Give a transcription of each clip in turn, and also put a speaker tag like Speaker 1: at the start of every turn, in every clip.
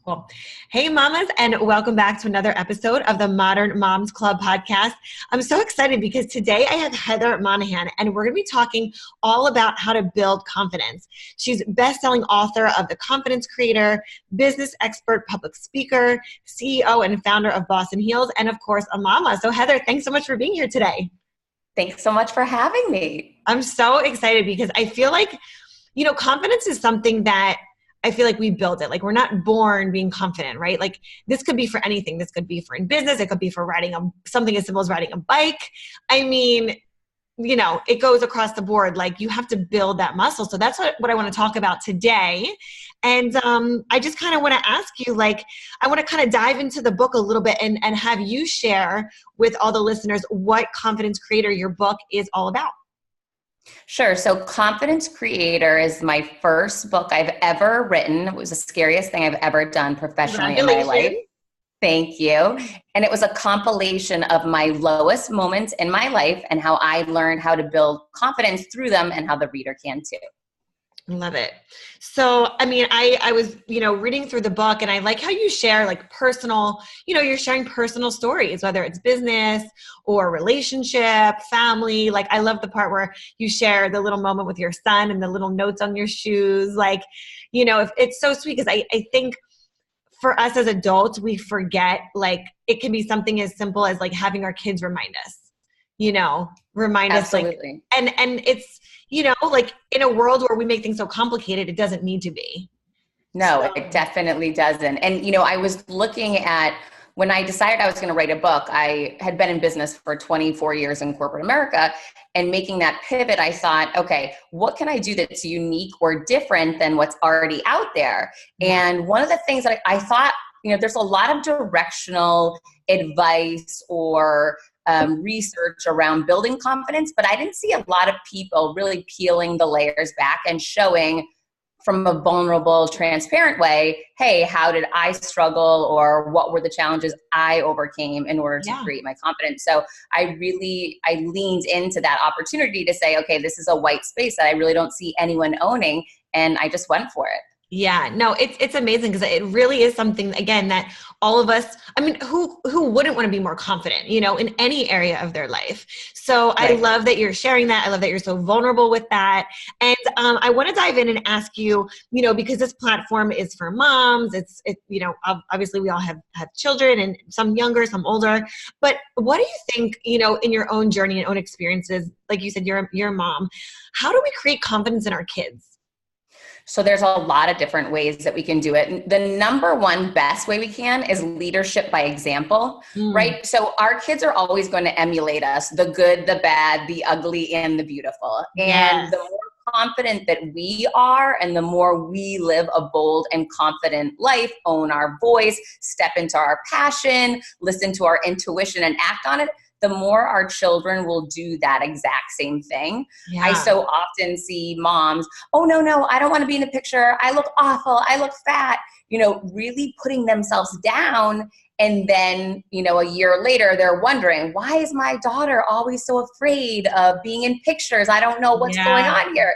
Speaker 1: Cool. Hey, mamas, and welcome back to another episode of the Modern Moms Club podcast. I'm so excited because today I have Heather Monahan, and we're going to be talking all about how to build confidence. She's best-selling author of The Confidence Creator, business expert, public speaker, CEO and founder of Boston Heels, and of course, a mama. So Heather, thanks so much for being here today.
Speaker 2: Thanks so much for having me.
Speaker 1: I'm so excited because I feel like, confidence is something that I feel like we build it. Like we're not born being confident, right? Like this could be for anything. This could be for in business. It could be for riding something as simple as riding a bike. I mean, it goes across the board. Like you have to build that muscle. So that's what I want to talk about today. And I just kind of want to ask you, I want to kind of dive into the book a little bit and have you share with all the listeners what Confidence Creator, your book, is all about.
Speaker 2: Sure. So Confidence Creator is my first book I've ever written. It was the scariest thing I've ever done professionally in my life. Thank you. And it was a compilation of my lowest moments in my life and how I learned how to build confidence through them and how the reader can too.
Speaker 1: Love it. So, I was, reading through the book and I like how you share personal, you're sharing personal stories, whether it's business or relationship, family. I love the part where you share the little moment with your son and the little notes on your shoes. It's so sweet because I think for us as adults, we forget, it can be something as simple as having our kids remind us, remind
Speaker 2: Absolutely.
Speaker 1: us and it's, in a world where we make things so complicated, it doesn't need to be.
Speaker 2: No, it definitely doesn't. And, I was looking at when I decided I was going to write a book, I had been in business for 24 years in corporate America, and making that pivot, I thought, okay, what can I do that's unique or different than what's already out there? And one of the things that I thought, there's a lot of directional advice or research around building confidence, but I didn't see a lot of people really peeling the layers back and showing from a vulnerable, transparent way, hey, how did I struggle, or what were the challenges I overcame in order to create my confidence? So I leaned into that opportunity to say, okay, this is a white space that I really don't see anyone owning, and I just went for it.
Speaker 1: Yeah, no, it's amazing because it really is something, again, that all of us, who wouldn't want to be more confident, in any area of their life. So right. I love that you're sharing that. I love that you're so vulnerable with that. And I want to dive in and ask you, because this platform is for moms, it's obviously we all have children, and some younger, some older, but what do you think, in your own journey and own experiences, like you said, you're a mom, how do we create confidence in our kids?
Speaker 2: So there's a lot of different ways that we can do it. The number one best way we can is leadership by example, right? So our kids are always going to emulate us, the good, the bad, the ugly, and the beautiful. And the more confident that we are, and the more we live a bold and confident life, own our voice, step into our passion, listen to our intuition and act on it, the more our children will do that exact same thing. Yeah. I so often see moms, oh, no, I don't want to be in the picture. I look awful. I look fat, really putting themselves down. And then, a year later, they're wondering, why is my daughter always so afraid of being in pictures? I don't know what's going on here.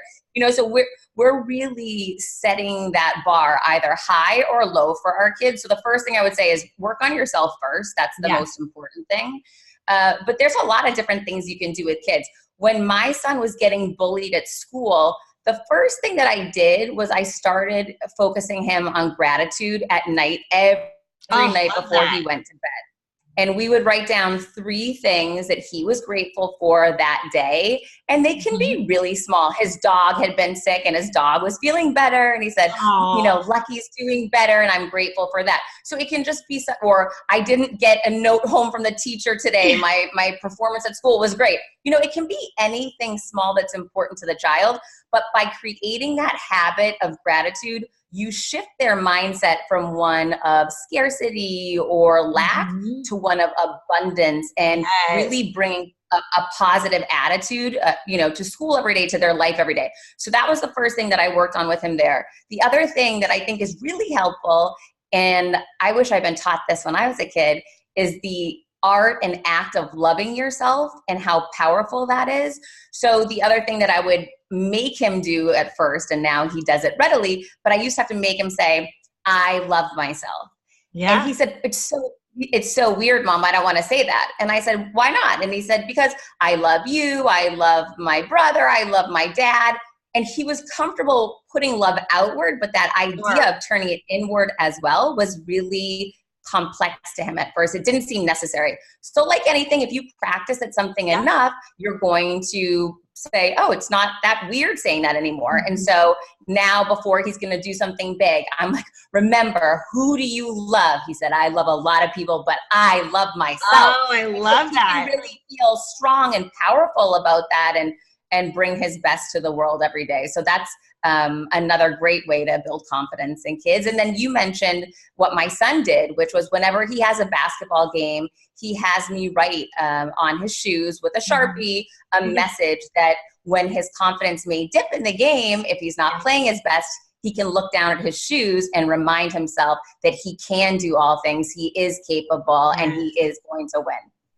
Speaker 2: So we're really setting that bar either high or low for our kids. So the first thing I would say is work on yourself first. That's the most important thing. But there's a lot of different things you can do with kids. When my son was getting bullied at school, the first thing that I did was I started focusing him on gratitude at night, every night before he went to bed. And we would write down 3 things that he was grateful for that day. And they can be really small. His dog had been sick and his dog was feeling better. And he said, Lucky's doing better and I'm grateful for that. So it can just be, or I didn't get a note home from the teacher today. My performance at school was great. It can be anything small that's important to the child. But by creating that habit of gratitude, you shift their mindset from one of scarcity or lack to one of abundance, and really bring a positive attitude, to school every day, to their life every day. So that was the first thing that I worked on with him there. The other thing that I think is really helpful, and I wish I'd been taught this when I was a kid, is the art and act of loving yourself and how powerful that is. So the other thing that I would make him do at first, and now he does it readily, but I used to have to make him say, I love myself.
Speaker 1: Yeah.
Speaker 2: And he said, it's so weird, Mom. I don't want to say that. And I said, why not? And he said, because I love you. I love my brother. I love my dad. And he was comfortable putting love outward, but that idea of turning it inward as well was really complex to him at first. It didn't seem necessary. So like anything, if you practice at something enough, you're going to say, oh, it's not that weird saying that anymore. And so now before he's going to do something big, I'm like, remember, who do you love? He said, I love a lot of people, but I love myself.
Speaker 1: Oh, I love that.
Speaker 2: He can really feel strong and powerful about that and bring his best to the world every day. So that's another great way to build confidence in kids. And then you mentioned what my son did, which was whenever he has a basketball game, he has me write on his shoes with a Sharpie a message that when his confidence may dip in the game, if he's not playing his best, he can look down at his shoes and remind himself that he can do all things, he is capable, and he is going to win.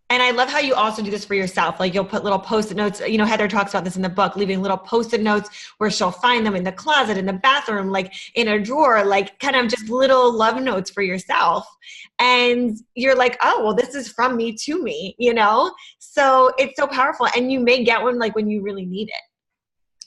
Speaker 1: And I love how you also do this for yourself. Like you'll put little Post-it notes. You know, Heather talks about this in the book, leaving little Post-it notes where she'll find them in the closet, in the bathroom, like in a drawer, like kind of just little love notes for yourself. And you're like, oh, well, this is from me to me, you know? So it's so powerful. And you may get one like when you really need it.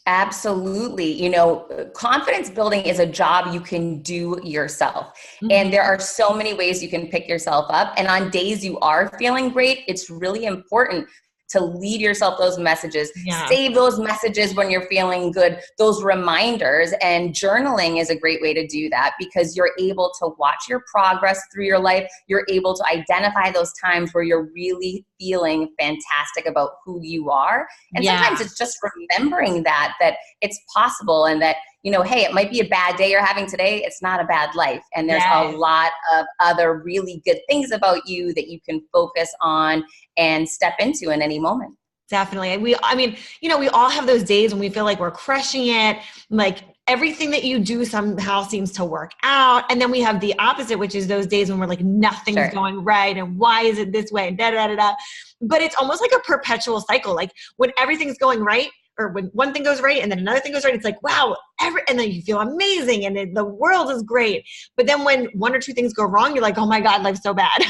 Speaker 2: Absolutely. You know, confidence building is a job you can do yourself. And there are so many ways you can pick yourself up. And on days you are feeling great, it's really important to leave yourself those messages. Save those messages when you're feeling good, those reminders. And journaling is a great way to do that because you're able to watch your progress through your life. You're able to identify those times where you're really feeling fantastic about who you are. And sometimes it's just remembering that it's possible and that, you know, hey, it might be a bad day you're having today. It's not a bad life. And there's a lot of other really good things about you that you can focus on and step into in any moment.
Speaker 1: Definitely. I mean, you know, we all have those days when we feel like we're crushing it. Like everything that you do somehow seems to work out. And then we have the opposite, which is those days when we're like, nothing's going right. And why is it this way? And da, da, da, da. But it's almost like a perpetual cycle. Like when everything's going right, or when one thing goes right and then another thing goes right, it's like, wow, and then you feel amazing and the world is great. But then when one or two things go wrong, you're like, oh my God, life's so bad.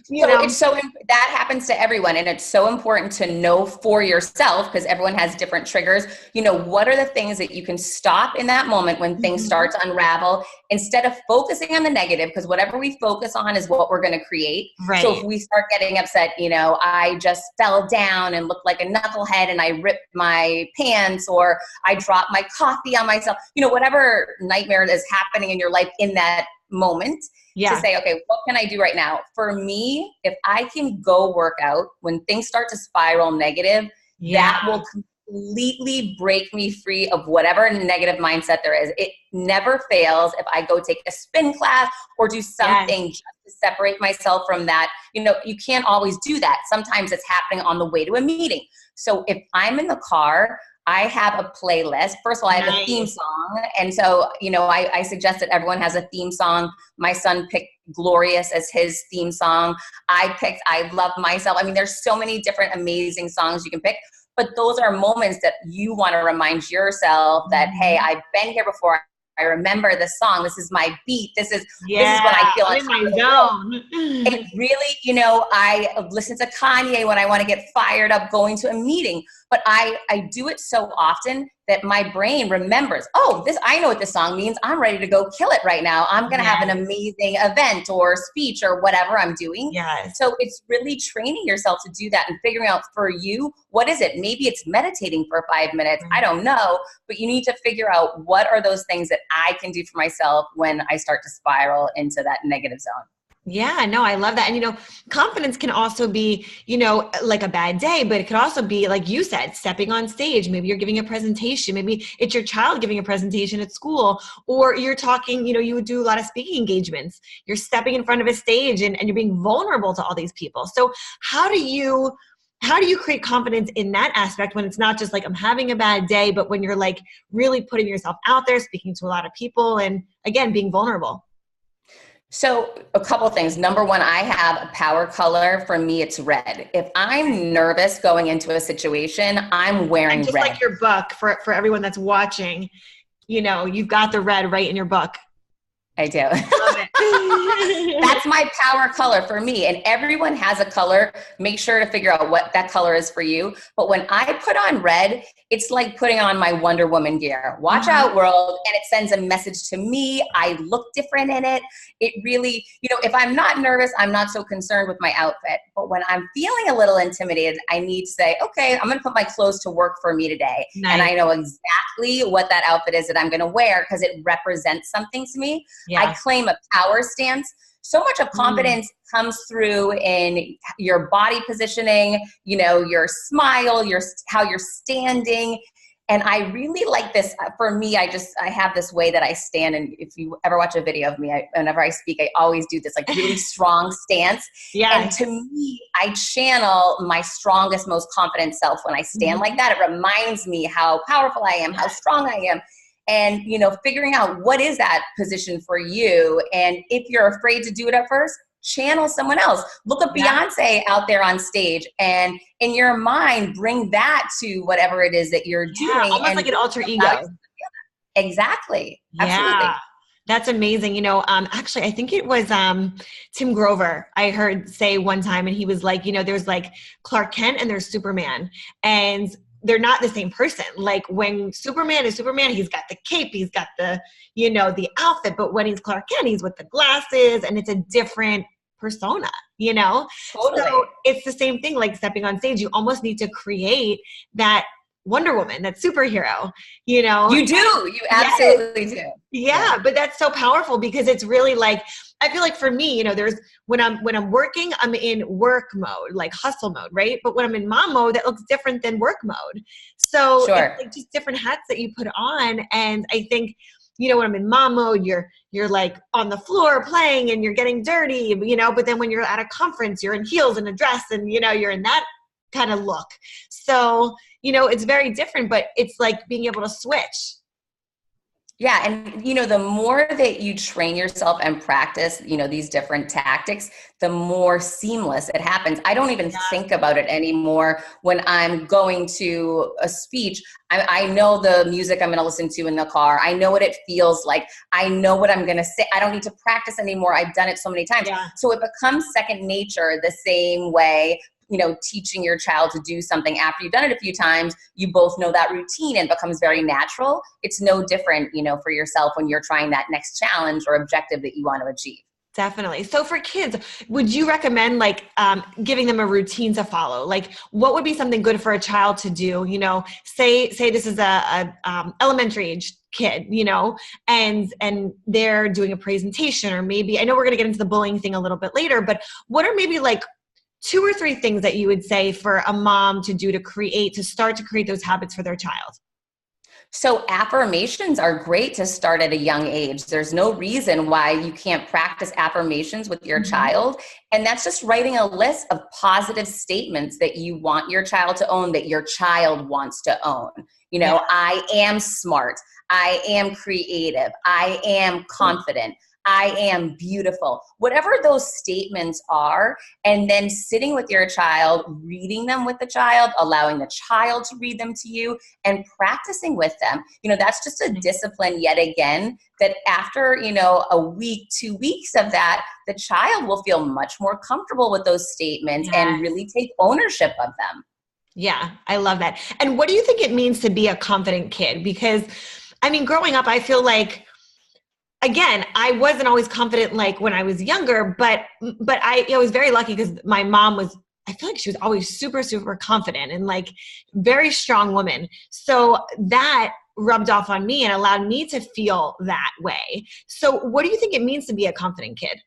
Speaker 2: That happens to everyone. And it's so important to know for yourself, because everyone has different triggers, you know, what are the things that you can stop in that moment when things start to unravel instead of focusing on the negative, because whatever we focus on is what we're going to create. So if we start getting upset, you know, I just fell down and looked like a knucklehead and I ripped my pants, or I dropped my coffee on myself, you know, whatever nightmare is happening in your life in that moment, to say, okay, what can I do right now? For me, if I can go work out when things start to spiral negative, that will completely break me free of whatever negative mindset there is. It never fails if I go take a spin class or do something just to separate myself from that. You know, you can't always do that. Sometimes it's happening on the way to a meeting. So if I'm in the car, I have a playlist. First of all, I have a theme song. And so, you know, I suggest that everyone has a theme song. My son picked Glorious as his theme song. I picked I Love Myself. I mean, there's so many different amazing songs you can pick. But those are moments that you want to remind yourself that, hey, I've been here before. I remember this song. This is my beat. This is what I feel
Speaker 1: in my zone.
Speaker 2: It really, you know, I listen to Kanye when I want to get fired up going to a meeting. But I do it so often that my brain remembers, oh, I know what this song means. I'm ready to go kill it right now. I'm going to have an amazing event or speech or whatever I'm doing. So it's really training yourself to do that and figuring out for you, what is it? Maybe it's meditating for 5 minutes. I don't know, but you need to figure out what are those things that I can do for myself when I start to spiral into that negative zone.
Speaker 1: Yeah, no, I love that. And, you know, confidence can also be, you know, like a bad day, but it could also be, like you said, stepping on stage. Maybe you're giving a presentation. Maybe it's your child giving a presentation at school, or you're talking, you know, you would do a lot of speaking engagements. You're stepping in front of a stage and you're being vulnerable to all these people. So how do you create confidence in that aspect when it's not just like I'm having a bad day, but when you're like really putting yourself out there, speaking to a lot of people, and again, being vulnerable?
Speaker 2: So a couple things. Number one, I have a power color. For me, it's red. If I'm nervous going into a situation, I'm wearing
Speaker 1: and just
Speaker 2: red.
Speaker 1: Like your book, for everyone that's watching, you know, you've got the red right in your book.
Speaker 2: I do.
Speaker 1: Love it.
Speaker 2: That's my power color for me. And everyone has a color. Make sure to figure out what that color is for you. But when I put on red, it's like putting on my Wonder Woman gear. Watch out, world. And it sends a message to me. I look different in it. It really, if I'm not nervous, I'm not so concerned with my outfit. But when I'm feeling a little intimidated, I need to say, okay, I'm going to put my clothes to work for me today.
Speaker 1: Nice.
Speaker 2: And I know exactly what that outfit is that I'm going to wear because it represents something to me.
Speaker 1: Yeah.
Speaker 2: I claim a power stance. So much of confidence comes through in your body positioning, your smile, how you're standing. And I really like this. For me, I have this way that I stand. And if you ever watch a video of me, whenever I speak, I always do this like really strong stance.
Speaker 1: Yeah.
Speaker 2: And to me, I channel my strongest, most confident self when I stand like that. It reminds me how powerful I am, how strong I am. And, figuring out what is that position for you. And if you're afraid to do it at first, channel someone else. Look at Beyonce out there on stage and in your mind, bring that to whatever it is that you're doing.
Speaker 1: Almost like an alter ego.
Speaker 2: Exactly.
Speaker 1: Yeah.
Speaker 2: Absolutely.
Speaker 1: That's amazing. Actually, I think it was Tim Grover I heard say one time, and he was like, there's like Clark Kent and there's Superman. And they're not the same person. Like when Superman is Superman, he's got the cape, he's got the, the outfit. But when he's Clark Kent, he's with the glasses, and it's a different persona,
Speaker 2: Totally.
Speaker 1: So it's the same thing, like stepping on stage. You almost need to create that Wonder Woman, that superhero,
Speaker 2: You do. You absolutely do.
Speaker 1: Yeah, but that's so powerful because it's really like, I feel like for me, there's when I'm working, I'm in work mode, like hustle mode, right? But when I'm in mom mode, that looks different than work mode. So it's like just different hats that you put on. And I think, when I'm in mom mode, you're like on the floor playing and you're getting dirty, but then when you're at a conference, you're in heels and a dress and, you're in that kind of look. So, it's very different, but it's like being able to switch.
Speaker 2: Yeah. And, the more that you train yourself and practice, these different tactics, the more seamless it happens. I don't even think about it anymore when I'm going to a speech. I know the music I'm going to listen to in the car. I know what it feels like. I know what I'm going to say. I don't need to practice anymore. I've done it so many times.
Speaker 1: Yeah.
Speaker 2: So it becomes second nature the same way. Teaching your child to do something after you've done it a few times, you both know that routine and it becomes very natural. It's no different, for yourself when you're trying that next challenge or objective that you want to achieve.
Speaker 1: Definitely. So for kids, would you recommend giving them a routine to follow? Like what would be something good for a child to do? Say this is a elementary age kid, and they're doing a presentation, or maybe, I know we're going to get into the bullying thing a little bit later, but what are maybe like 2 or 3 things that you would say for a mom to do to start to create those habits for their child?
Speaker 2: So affirmations are great to start at a young age. There's no reason why you can't practice affirmations with your child. And that's just writing a list of positive statements that you want your child to own, that your child wants to own. I am smart. I am creative. I am confident. I am beautiful, whatever those statements are, and then sitting with your child, reading them with the child, allowing the child to read them to you, and practicing with them. That's just a discipline yet again, that after, a week, 2 weeks of that, the child will feel much more comfortable with those statements and really take ownership of them.
Speaker 1: Yeah, I love that. And what do you think it means to be a confident kid? Because, growing up, I feel like, again, I wasn't always confident like when I was younger, but I was very lucky because my mom I feel like she was always super, super confident and like very strong woman. So that rubbed off on me and allowed me to feel that way. So what do you think it means to be a confident kid?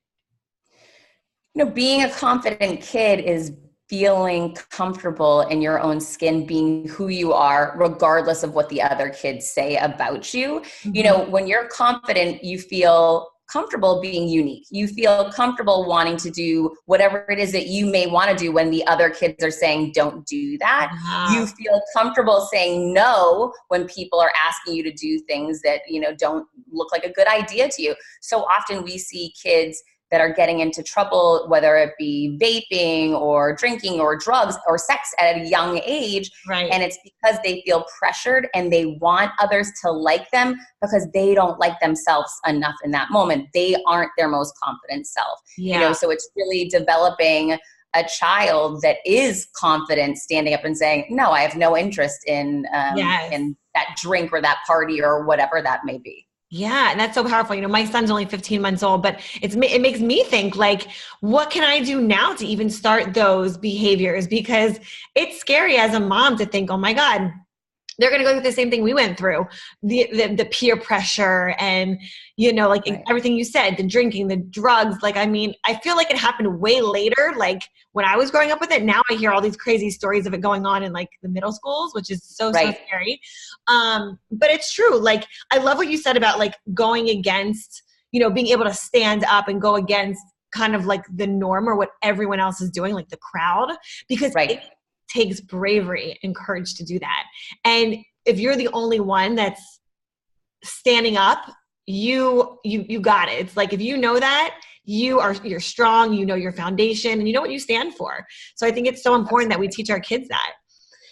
Speaker 2: Being a confident kid is feeling comfortable in your own skin, being who you are, regardless of what the other kids say about you. When you're confident, you feel comfortable being unique. You feel comfortable wanting to do whatever it is that you may want to do when the other kids are saying, don't do that. You feel comfortable saying no when people are asking you to do things that, don't look like a good idea to you. So often we see kids that are getting into trouble, whether it be vaping or drinking or drugs or sex at a young age.
Speaker 1: Right.
Speaker 2: And it's because they feel pressured and they want others to like them because they don't like themselves enough in that moment. They aren't their most confident self.
Speaker 1: Yeah.
Speaker 2: So it's really developing a child that is confident, standing up and saying, no, I have no interest in that drink or that party or whatever that may be.
Speaker 1: Yeah. And that's so powerful. My son's only 15 months old, but it makes me think, like, what can I do now to even start those behaviors? Because it's scary as a mom to think, oh my God, they're going to go through the same thing we went through, the peer pressure and,
Speaker 2: Right.
Speaker 1: everything you said, the drinking, the drugs. Like, I feel like it happened way later. Like when I was growing up with it, now I hear all these crazy stories of it going on in like the middle schools, which is so scary. But it's true. Like, I love what you said about like going against, being able to stand up and go against kind of like the norm or what everyone else is doing, like the crowd, because it takes bravery and courage to do that. And if you're the only one that's standing up, you got it. It's like, if you know that, you're strong, your foundation, and you know what you stand for. So I think it's so important that we teach our kids that.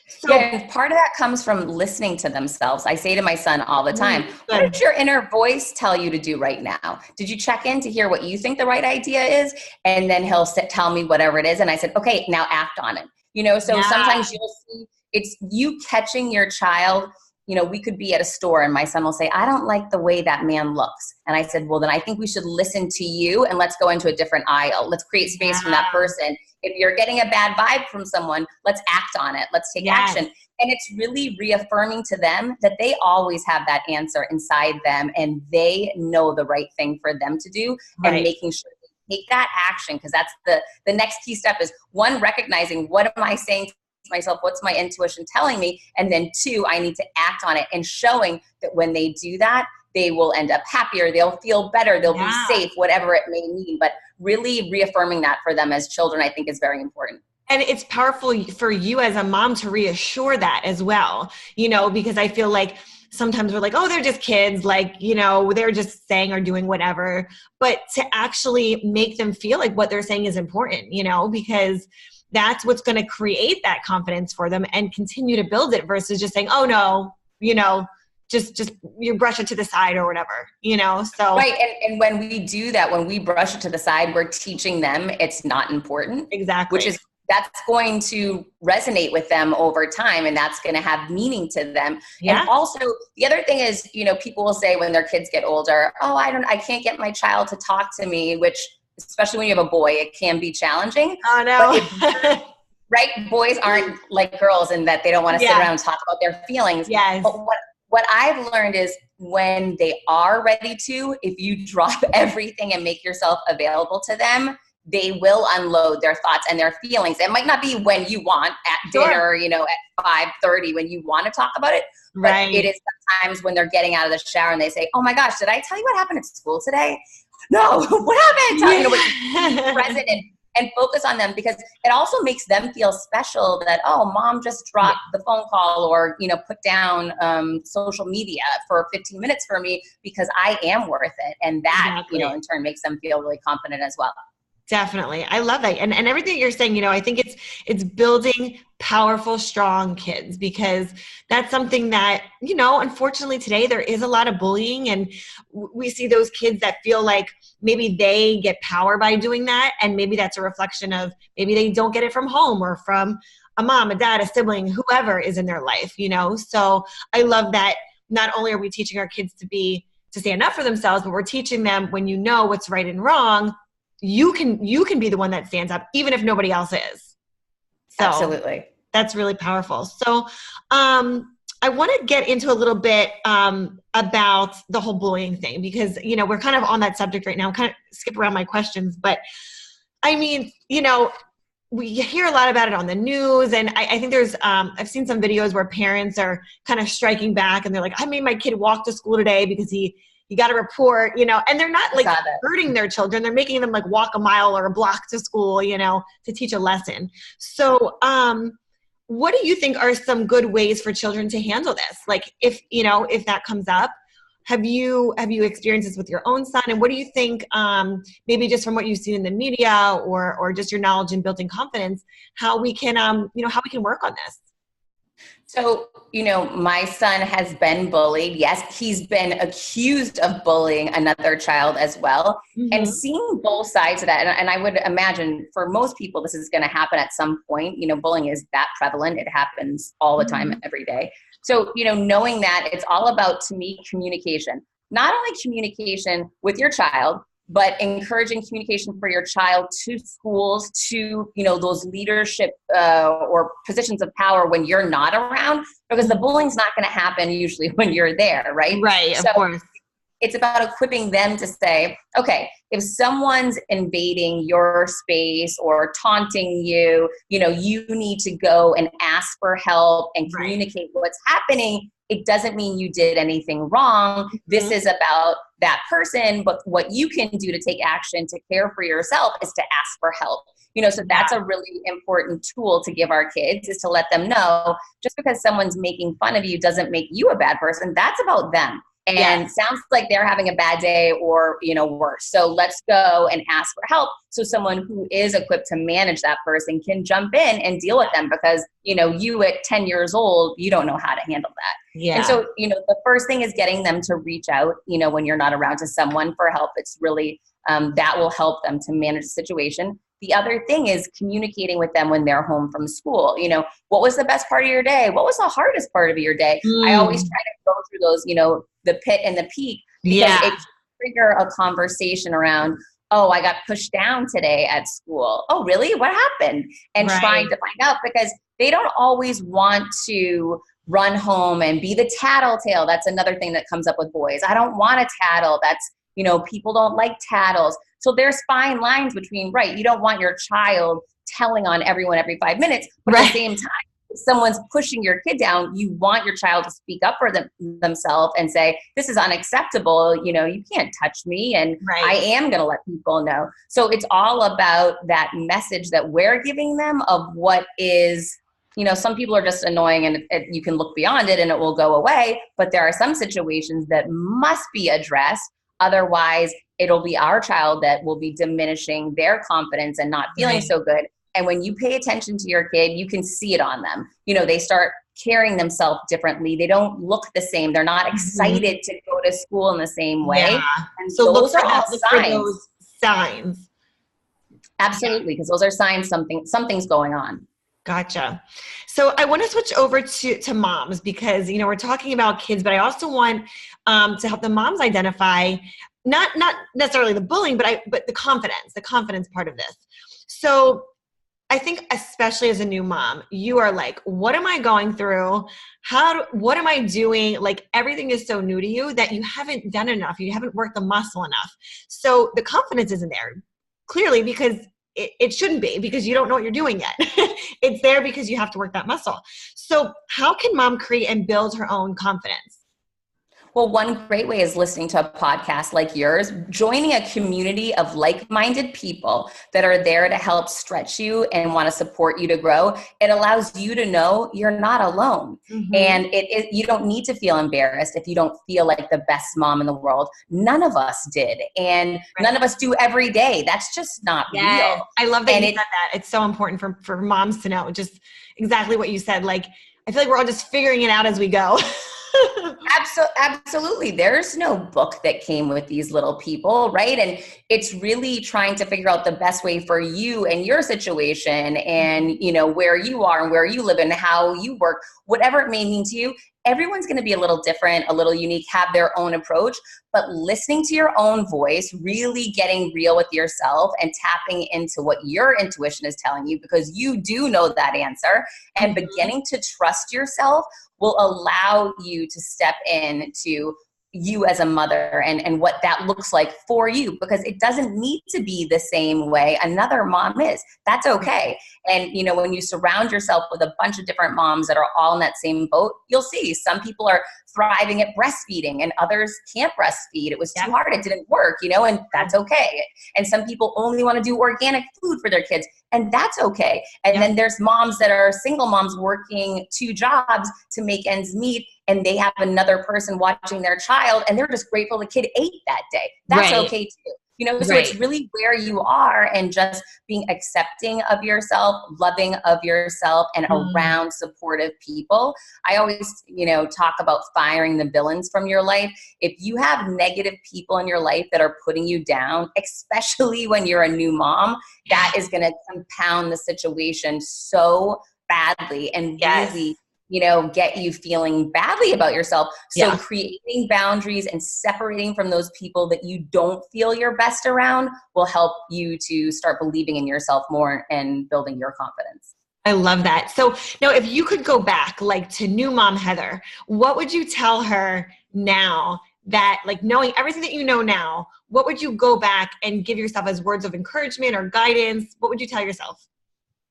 Speaker 1: So,
Speaker 2: and part of that comes from listening to themselves. I say to my son all the time, what does your inner voice tell you to do right now? Did you check in to hear what you think the right idea is? And then he'll tell me whatever it is. And I said, okay, now act on it. Sometimes you'll see it's you catching your child. We could be at a store and my son will say, I don't like the way that man looks. And I said, well, then I think we should listen to you and let's go into a different aisle. Let's create space from that person. If you're getting a bad vibe from someone, let's act on it. Let's take action. And it's really reaffirming to them that they always have that answer inside them and they know the right thing for them to do, and making sure they take that action. Because that's the next key step is, one, recognizing what am I saying to myself, what's my intuition telling me, and then two, I need to act on it, and showing that when they do that, they will end up happier, they'll feel better, they'll be safe, whatever it may mean. But really reaffirming that for them as children, I think, is very important.
Speaker 1: And it's powerful for you as a mom to reassure that as well, because I feel like sometimes we're like, oh, they're just kids, like, they're just saying or doing whatever. But to actually make them feel like what they're saying is important, because that's what's going to create that confidence for them and continue to build it, versus just saying, oh no, just you brush it to the side or whatever, so.
Speaker 2: Right. And when we do that, when we brush it to the side, we're teaching them it's not important.
Speaker 1: Exactly.
Speaker 2: That's going to resonate with them over time, and that's going to have meaning to them.
Speaker 1: Yeah.
Speaker 2: And also the other thing is, people will say when their kids get older, oh, I can't get my child to talk to me, which, especially when you have a boy, it can be challenging.
Speaker 1: Oh no.
Speaker 2: Right. Boys aren't like girls in that they don't want to sit around and talk about their feelings.
Speaker 1: Yes.
Speaker 2: But what I've learned is, when they are ready to, if you drop everything and make yourself available to them, they will unload their thoughts and their feelings. It might not be when you want at dinner, at 5:30 when you want to talk about it, but it is sometimes when they're getting out of the shower and they say, oh my gosh, did I tell you what happened at school today? No, what happened? Present and focus on them, because it also makes them feel special that, oh, mom just dropped the phone call or, put down social media for 15 minutes for me because I am worth it. And that, in turn makes them feel really confident as well.
Speaker 1: Definitely. I love that. And everything you're saying, I think it's building powerful, strong kids, because that's something that, unfortunately today there is a lot of bullying, and we see those kids that feel like maybe they get power by doing that. And maybe that's a reflection of, maybe they don't get it from home or from a mom, a dad, a sibling, whoever is in their life, So I love that not only are we teaching our kids to stand up for themselves, but we're teaching them, when you know what's right and wrong, you can be the one that stands up, even if nobody else is. So
Speaker 2: absolutely.
Speaker 1: That's really powerful. So I want to get into a little bit about the whole bullying thing, because, we're kind of on that subject right now. I'm kind of skip around my questions, but I mean, we hear a lot about it on the news, and I think there's, I've seen some videos where parents are kind of striking back, and they're like, I made my kid walk to school today because he got a report, and they're not like hurting their children. They're making them like walk a mile or a block to school, to teach a lesson. So, what do you think are some good ways for children to handle this? Like if that comes up, have you experienced this with your own son? And what do you think, maybe just from what you've seen in the media or just your knowledge in building confidence, how we can, how we can work on this?
Speaker 2: So, my son has been bullied. Yes, he's been accused of bullying another child as well.
Speaker 1: Mm-hmm.
Speaker 2: And seeing both sides of that, and I would imagine for most people, this is going to happen at some point. Bullying is that prevalent. It happens all the time, every day. So, knowing that, it's all about, to me, communication. Not only communication with your child, but encouraging communication for your child to schools, to, those leadership or positions of power when you're not around, because the bullying's not going to happen usually when you're there, right?
Speaker 1: Right,
Speaker 2: so
Speaker 1: of course.
Speaker 2: It's about equipping them to say, okay, if someone's invading your space or taunting you, you need to go and ask for help and communicate what's happening. It doesn't mean you did anything wrong. This is about that person, but what you can do to take action to care for yourself is to ask for help. So that's a really important tool to give our kids, is to let them know, just because someone's making fun of you doesn't make you a bad person. That's about them. And sounds like they're having a bad day or, worse. So let's go and ask for help, so someone who is equipped to manage that person can jump in and deal with them, because, you at 10 years old, you don't know how to handle that.
Speaker 1: Yeah.
Speaker 2: And so, the first thing is getting them to reach out, when you're not around, to someone for help. It's really, that will help them to manage the situation. The other thing is communicating with them when they're home from school. What was the best part of your day? What was the hardest part of your day? I always try to go through those, the pit and the peak, because it can trigger a conversation around, oh, I got pushed down today at school. Oh, really? What happened? And trying to find out, because they don't always want to run home and be the tattletale. That's another thing that comes up with boys. I don't want to tattle. That's, people don't like tattles. So there's fine lines between, you don't want your child telling on everyone every 5 minutes, but at the same time, if someone's pushing your kid down, you want your child to speak up for themselves and say, this is unacceptable. You can't touch me, and I am going to let people know. So it's all about that message that we're giving them of what is, some people are just annoying, and you can look beyond it and it will go away. But there are some situations that must be addressed. Otherwise, it'll be our child that will be diminishing their confidence and not feeling so good. And when you pay attention to your kid, you can see it on them. They start carrying themselves differently. They don't look the same. They're not excited to go to school in the same way.
Speaker 1: Yeah.
Speaker 2: And
Speaker 1: so
Speaker 2: those are all
Speaker 1: look for those signs.
Speaker 2: Absolutely, because those are signs something's going on.
Speaker 1: Gotcha. So I want to switch over to moms, because, we're talking about kids, but I also want to help the moms identify not necessarily the bullying, but the confidence part of this. So I think, especially as a new mom, you are like, what am I going through? What am I doing? Like, everything is so new to you that you haven't done enough. You haven't worked the muscle enough. So the confidence isn't there, clearly, because it shouldn't be, because you don't know what you're doing yet. It's there because you have to work that muscle. So how can mom create and build her own confidence?
Speaker 2: Well, one great way is listening to a podcast like yours, joining a community of like-minded people that are there to help stretch you and want to support you to grow. It allows you to know you're not alone. And you don't need to feel embarrassed if you don't feel like the best mom in the world. None of us did. And none of us do every day. That's just not real.
Speaker 1: I love that you said that. It's so important for moms to know just exactly what you said. Like, I feel like we're all just figuring it out as we go.
Speaker 2: Absolutely. There's no book that came with these little people, right? And it's really trying to figure out the best way for you and your situation, and, where you are and where you live and how you work, whatever it may mean to you. Everyone's going to be a little different, a little unique, have their own approach, but listening to your own voice, really getting real with yourself and tapping into what your intuition is telling you, because you do know that answer, and beginning to trust yourself will allow you to step into you as a mother and what that looks like for you, because it doesn't need to be the same way another mom is. That's okay. And, when you surround yourself with a bunch of different moms that are all in that same boat, you'll see some people are thriving at breastfeeding and others can't breastfeed. It was too hard. It didn't work, and that's okay. And some people only want to do organic food for their kids, and that's okay. And then there's moms that are single moms working 2 jobs to make ends meet, and they have another person watching their child and they're just grateful the kid ate that day. That's
Speaker 1: Right.
Speaker 2: okay too. You know, so
Speaker 1: Right.
Speaker 2: it's really where you are and just being accepting of yourself, loving of yourself, and around supportive people. I always, you know, talk about firing the villains from your life. If you have negative people in your life that are putting you down, especially when you're a new mom, that is going to compound the situation so badly and really, you know, get you feeling badly about yourself. So creating boundaries and separating from those people that you don't feel your best around will help you to start believing in yourself more and building your confidence.
Speaker 1: I love that. So now if you could go back like to new mom Heather, what would you tell her now that, like, knowing everything that you know now, what would you go back and give yourself as words of encouragement or guidance? What would you tell yourself?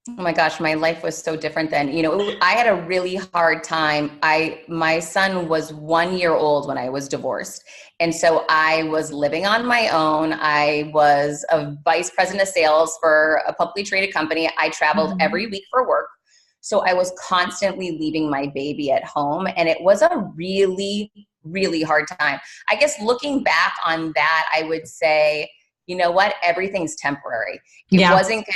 Speaker 2: Oh my gosh, my life was so different then. You know, I had a really hard time. My son was 1 year old when I was divorced. And so I was living on my own. I was a vice president of sales for a publicly traded company. I traveled every week for work. So I was constantly leaving my baby at home. And it was a really, really hard time. I guess looking back on that, I would say, you know what? Everything's temporary. It wasn't going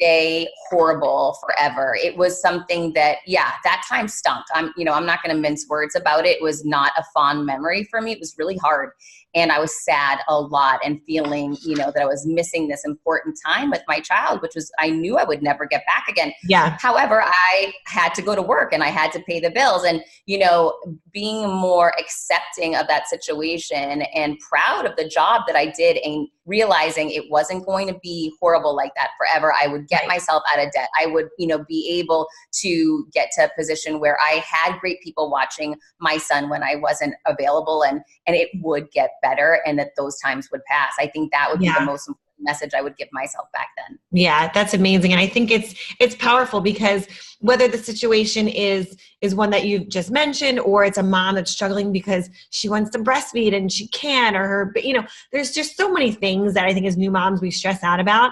Speaker 2: stay horrible forever. It was something that, that time stunk. I'm not going to mince words about it. It was not a fond memory for me. It was really hard. And I was sad a lot and feeling, you know, that I was missing this important time with my child, which was, I knew I would never get back again.
Speaker 1: Yeah.
Speaker 2: However, I had to go to work and I had to pay the bills, and, you know, being more accepting of that situation and proud of the job that I did and realizing it wasn't going to be horrible like that forever. I would get myself out of debt. I would, you know, be able to get to a position where I had great people watching my son when I wasn't available, and it would get better and that those times would pass. I think that would be the most important message I would give myself back then.
Speaker 1: Yeah, that's amazing. And I think it's powerful because whether the situation is one that you've just mentioned, or it's a mom that's struggling because she wants to breastfeed and she can't, or her, you know, there's just so many things that I think as new moms we stress out about.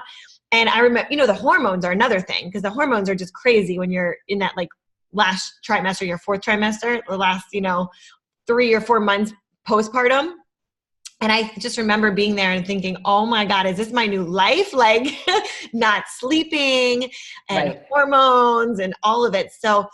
Speaker 1: And I remember, you know, the hormones are another thing, because the hormones are just crazy when you're in that like last trimester, your fourth trimester, the last, you know, 3 or 4 months postpartum. And I just remember being there and thinking, oh my God, is this my new life? Like not sleeping and hormones and all of it. So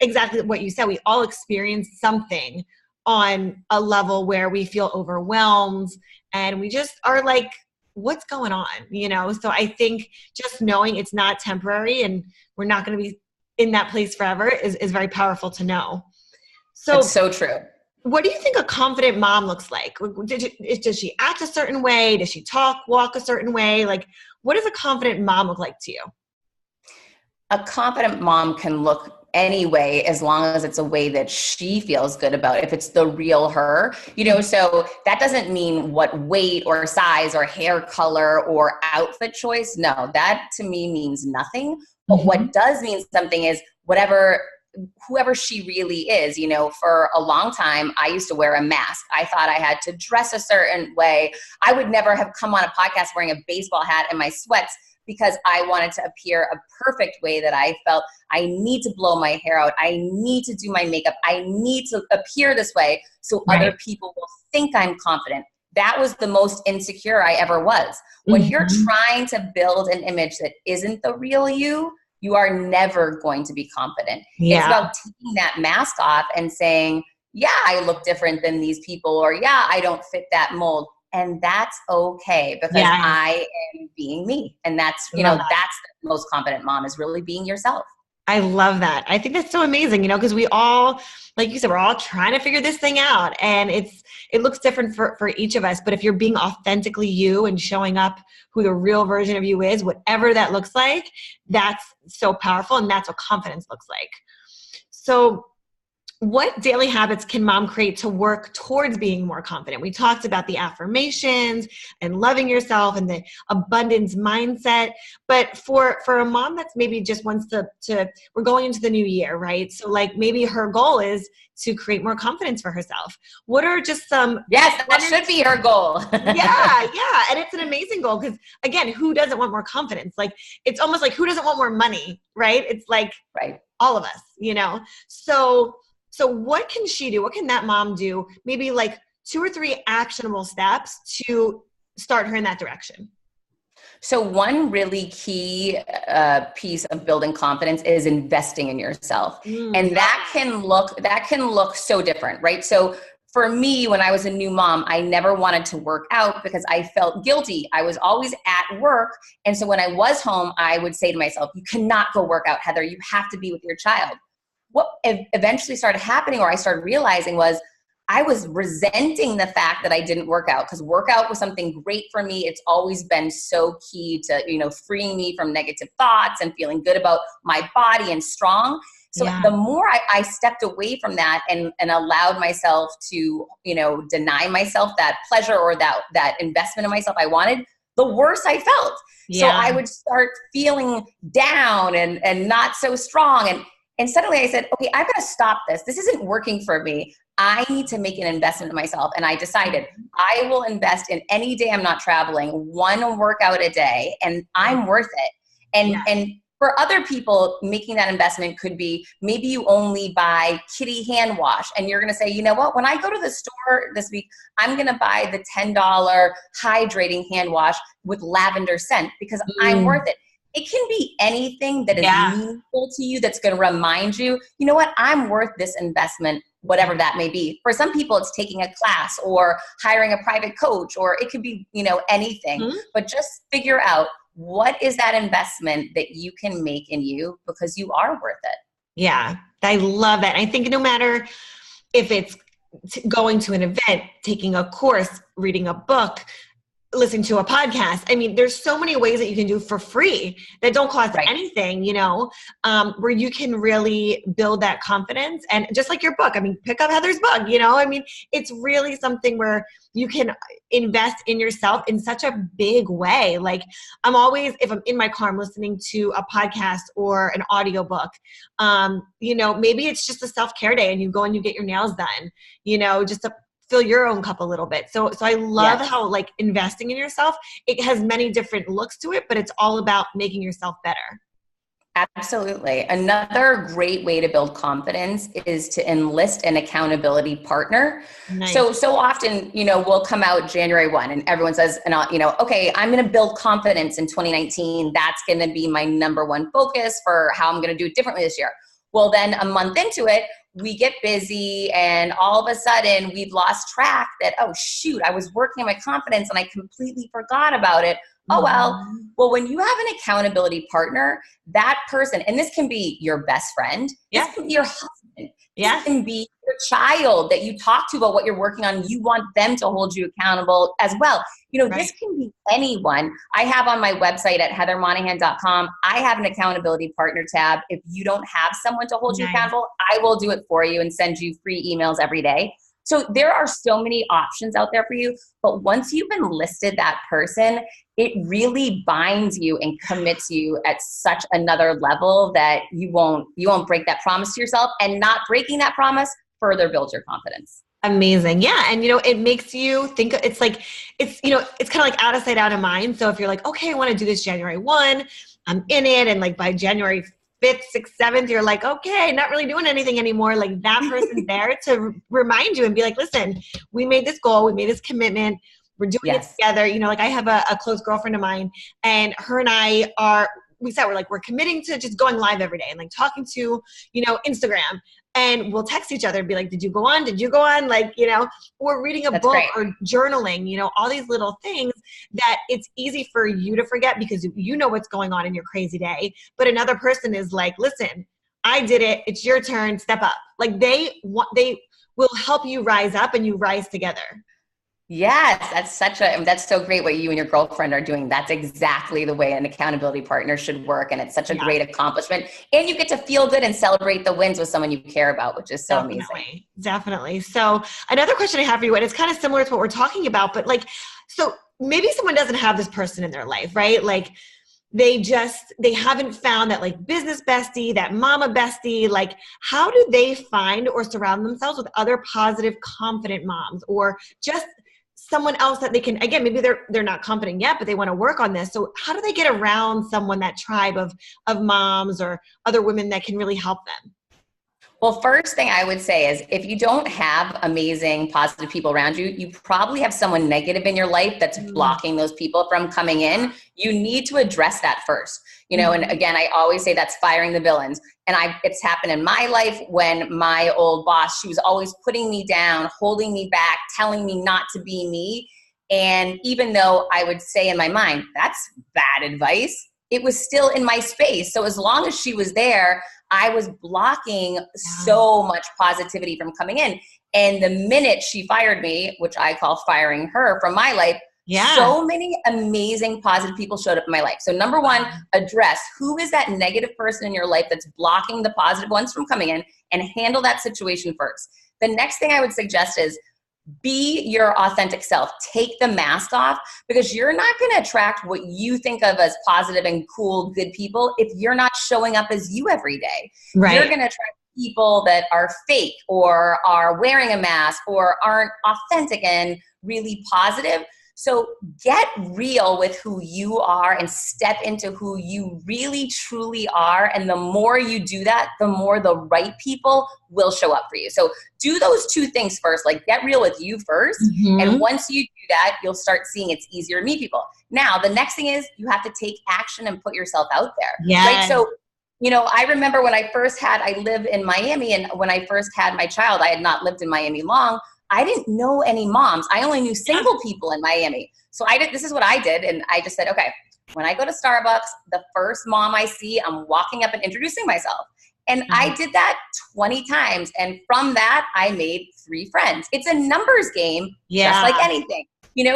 Speaker 1: exactly what you said, we all experience something on a level where we feel overwhelmed and we just are like, what's going on? You know? So I think just knowing it's not temporary and we're not going to be in that place forever is very powerful to know. So
Speaker 2: it's so true.
Speaker 1: What do you think a confident mom looks like? Does she act a certain way? Does she walk a certain way? Like, what does a confident mom look like to you?
Speaker 2: A confident mom can look any way as long as it's a way that she feels good about, if it's the real her, you know. So that doesn't mean what weight or size or hair color or outfit choice. No, that to me means nothing. But what does mean something is whoever she really is. You know, for a long time, I used to wear a mask. I thought I had to dress a certain way. I would never have come on a podcast wearing a baseball hat and my sweats because I wanted to appear a perfect way that I felt I need to blow my hair out. I need to do my makeup. I need to appear this way so other people will think I'm confident. That was the most insecure I ever was. When you're trying to build an image that isn't the real you, you are never going to be confident. It's about taking that mask off and saying, yeah, I look different than these people, or yeah, I don't fit that mold. And that's okay because I am being me. And that's, you know, that's the most confident mom, is really being yourself.
Speaker 1: I love that. I think that's so amazing, you know, because we all, like you said, we're all trying to figure this thing out, and it looks different for each of us. But if you're being authentically you and showing up who the real version of you is, whatever that looks like, that's so powerful. And that's what confidence looks like. So what daily habits can mom create to work towards being more confident? We talked about the affirmations and loving yourself and the abundance mindset, but for a mom that's maybe just wants to we're going into the new year, right? So like maybe her goal is to create more confidence for herself. What are just some...
Speaker 2: Yes, that should be her goal.
Speaker 1: Yeah. And it's an amazing goal because, again, who doesn't want more confidence? Like, it's almost like who doesn't want more money, right? It's like all of us, you know? So So what can she do? What can that mom do? Maybe like 2 or 3 actionable steps to start her in that direction.
Speaker 2: So one really key piece of building confidence is investing in yourself. And that can look so different, right? So for me, when I was a new mom, I never wanted to work out because I felt guilty. I was always at work. And so when I was home, I would say to myself, you cannot go work out, Heather. You have to be with your child. What eventually started happening, or I started realizing, was I was resenting the fact that I didn't work out, because workout was something great for me. It's always been so key to, freeing me from negative thoughts and feeling good about my body and strong. So the more I stepped away from that and allowed myself to, deny myself that pleasure or that investment in myself I wanted, the worse I felt. So I would start feeling down and not so strong. And suddenly I said, okay, I've got to stop this. This isn't working for me. I need to make an investment in myself. And I decided I will invest in any day I'm not traveling, 1 workout a day, and I'm worth it. And for other people, making that investment could be, maybe you only buy kitty hand wash and you're going to say, you know what, when I go to the store this week, I'm going to buy the $10 hydrating hand wash with lavender scent because I'm worth it. It can be anything that is meaningful to you that's going to remind you, you know what, I'm worth this investment, whatever that may be. For some people, it's taking a class or hiring a private coach, or it could be, anything. But just figure out, what is that investment that you can make in you, because you are worth it.
Speaker 1: Yeah, I love that. I think no matter if it's going to an event, taking a course, reading a book, listening to a podcast. I mean, there's so many ways that you can do for free that don't cost anything, where you can really build that confidence. And just like your book, I mean, pick up Heather's book, I mean, it's really something where you can invest in yourself in such a big way. Like I'm always, if I'm in my car, I'm listening to a podcast or an audiobook, maybe it's just a self-care day and you go and you get your nails done, just to fill your own cup a little bit. So I love how like investing in yourself, it has many different looks to it, but it's all about making yourself better.
Speaker 2: Absolutely. Another great way to build confidence is to enlist an accountability partner. Nice. So often, we'll come out January 1 and everyone says, okay, I'm going to build confidence in 2019. That's going to be my number 1 focus for how I'm going to do it differently this year. Well, then a month into it, we get busy and all of a sudden we've lost track that, oh shoot, I was working on my confidence and I completely forgot about it. Oh, well, when you have an accountability partner, that person, and this can be your best friend, this can be your husband, this can be your child that you talk to about what you're working on. You want them to hold you accountable as well. This can be anyone. I have on my website at heathermonahan.com, I have an accountability partner tab. If you don't have someone to hold you accountable, I will do it for you and send you free emails every day. So there are so many options out there for you, but once you've enlisted that person, it really binds you and commits you at such another level that you won't break that promise to yourself, and not breaking that promise further builds your confidence.
Speaker 1: Amazing. Yeah. And, it makes you think it's kind of like out of sight, out of mind. So if you're like, okay, I want to do this January 1, I'm in it. And like by January 5th, 6th, 7th, you're like, okay, not really doing anything anymore. Like that person's there to remind you and be like, listen, we made this goal. We made this commitment. We're doing it together. Like I have a close girlfriend of mine, and her and I we're committing to just going live every day and like talking to, Instagram, and we'll text each other and be like, did you go on? Did you go on? Like, or reading a book or journaling, all these little things that it's easy for you to forget because you know what's going on in your crazy day. But another person is like, listen, I did it. It's your turn. Step up. Like they will help you rise up and you rise together.
Speaker 2: Yes, that's so great what you and your girlfriend are doing. That's exactly the way an accountability partner should work. And it's such a great accomplishment. And you get to feel good and celebrate the wins with someone you care about, which is so amazing.
Speaker 1: Definitely. So another question I have for you, and it's kind of similar to what we're talking about, but so maybe someone doesn't have this person in their life, right? Like they haven't found that like business bestie, that mama bestie. Like how do they find or surround themselves with other positive, confident moms, or just someone else that they can, again, maybe they're not confident yet, but they want to work on this. So how do they get around someone, that tribe of moms or other women that can really help them?
Speaker 2: Well, first thing I would say is if you don't have amazing, positive people around you, you probably have someone negative in your life that's blocking those people from coming in. You need to address that first. And again, I always say that's firing the villains. And it's happened in my life when my old boss, she was always putting me down, holding me back, telling me not to be me. And even though I would say in my mind, that's bad advice, it was still in my space. So as long as she was there, I was blocking so much positivity from coming in. And the minute she fired me, which I call firing her from my life, so many amazing positive people showed up in my life. So number one, address who is that negative person in your life that's blocking the positive ones from coming in, and handle that situation first. The next thing I would suggest is be your authentic self. Take the mask off, because you're not going to attract what you think of as positive and cool, good people if you're not showing up as you every day. Right. You're going to attract people that are fake or are wearing a mask or aren't authentic and really positive. So get real with who you are and step into who you really truly are. And the more you do that, the more the right people will show up for you. So do those two things first, like get real with you first. And once you do that, you'll start seeing it's easier to meet people. Now, the next thing is you have to take action and put yourself out there. Right? So, I remember when I live in Miami, and when I first had my child, I had not lived in Miami long. I didn't know any moms. I only knew single people in Miami. So this is what I did. And I just said, okay, when I go to Starbucks, the first mom I see, I'm walking up and introducing myself. And I did that 20 times. And from that, I made 3 friends. It's a numbers game, just like anything.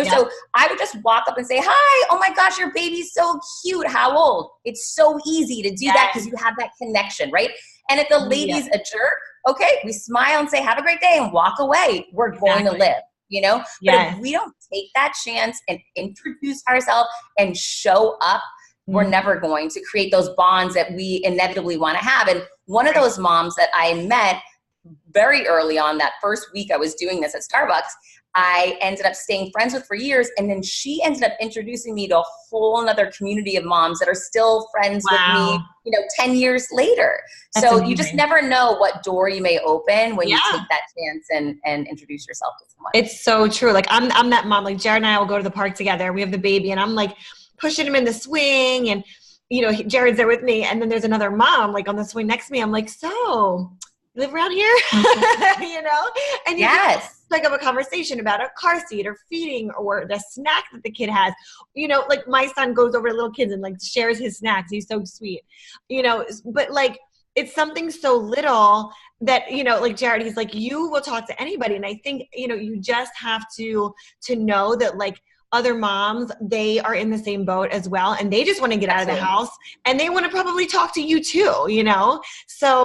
Speaker 2: So I would just walk up and say, hi, oh my gosh, your baby's so cute. How old? It's so easy to do that because you have that connection, right? And if the lady's a jerk, okay, we smile and say, have a great day and walk away. We're going to live, But if we don't take that chance and introduce ourselves and show up, we're never going to create those bonds that we inevitably want to have. And one of those moms that I met very early on, that first week I was doing this at Starbucks, I ended up staying friends with for years. And then she ended up introducing me to a whole nother community of moms that are still friends with me, 10 years later. That's amazing. You just never know what door you may open when you take that chance and introduce yourself to someone.
Speaker 1: It's so true. Like I'm that mom, like Jared and I will go to the park together. We have the baby and I'm like pushing him in the swing, and Jared's there with me. And then there's another mom like on the swing next to me. I'm like, so you live around here? And you pick up a conversation about a car seat or feeding or the snack that the kid has. Like my son goes over to little kids and like shares his snacks. He's so sweet, but like it's something so little that, like Jared, he's like, you will talk to anybody. And I think, you just have to know that like other moms, they are in the same boat as well. And they just want to get out of the house and they want to probably talk to you too, So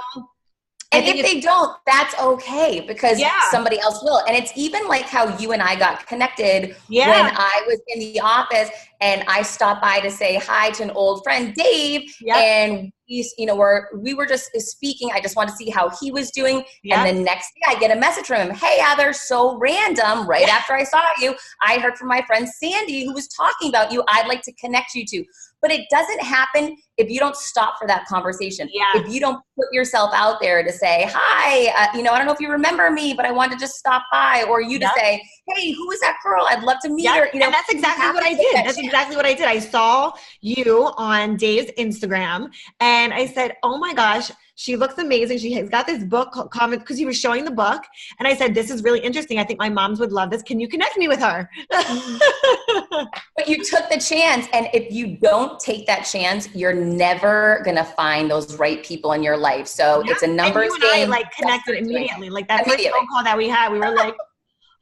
Speaker 2: and if they don't, that's okay, because somebody else will. And it's even like how you and I got connected when I was in the office and I stopped by to say hi to an old friend, Dave. And we were just speaking. I just wanted to see how he was doing. And the next day I get a message from him. Hey, Heather, so random. Right after I saw you, I heard from my friend Sandi, who was talking about you. I'd like to connect you to. But it doesn't happen if you don't stop for that conversation. If you don't put yourself out there to say, hi, I don't know if you remember me, but I wanted to just stop by. Or you to say, hey, who is that girl? I'd love to meet her.
Speaker 1: And that's exactly what I did. That's exactly what I did. I saw you on Dave's Instagram and I said, oh my gosh, she looks amazing. She has got this book comment because he was showing the book. And I said, this is really interesting. I think my moms would love this. Can you connect me with her?
Speaker 2: But you took the chance. And if you don't take that chance, you're never going to find those right people in your life. So it's a numbers game.
Speaker 1: And I like connected immediately. Like that first phone call that we had, we were like,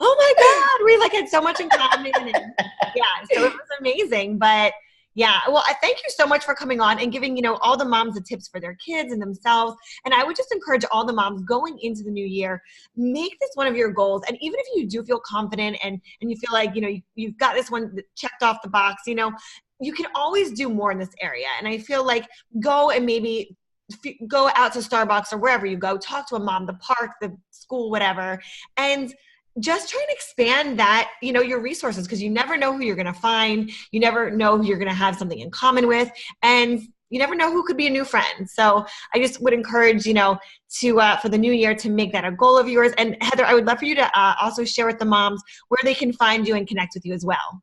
Speaker 1: oh my God, we like had so much in common. And so it was amazing. But well, I thank you so much for coming on and giving, all the moms the tips for their kids and themselves. And I would just encourage all the moms going into the new year, make this one of your goals. And even if you do feel confident and you feel like, you've got this one checked off the box, you can always do more in this area. And I feel like go and maybe go out to Starbucks or wherever you go, talk to a mom, the park, the school, whatever, and just try and expand that, your resources, because you never know who you're going to find. You never know who you're going to have something in common with. And you never know who could be a new friend. So I just would encourage, to for the new year to make that a goal of yours. And Heather, I would love for you to also share with the moms where they can find you and connect with you as well.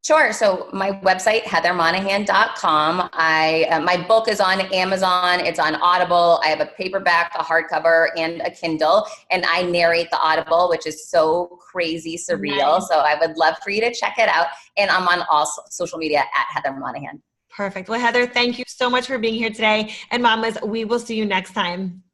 Speaker 2: Sure. So my website, heathermonahan.com. My book is on Amazon. It's on Audible. I have a paperback, a hardcover, and a Kindle. And I narrate the Audible, which is so crazy surreal.
Speaker 1: Nice.
Speaker 2: So I would love for you to check it out. And I'm on all social media at Heather Monahan.
Speaker 1: Perfect. Well, Heather, thank you so much for being here today. And mamas, we will see you next time.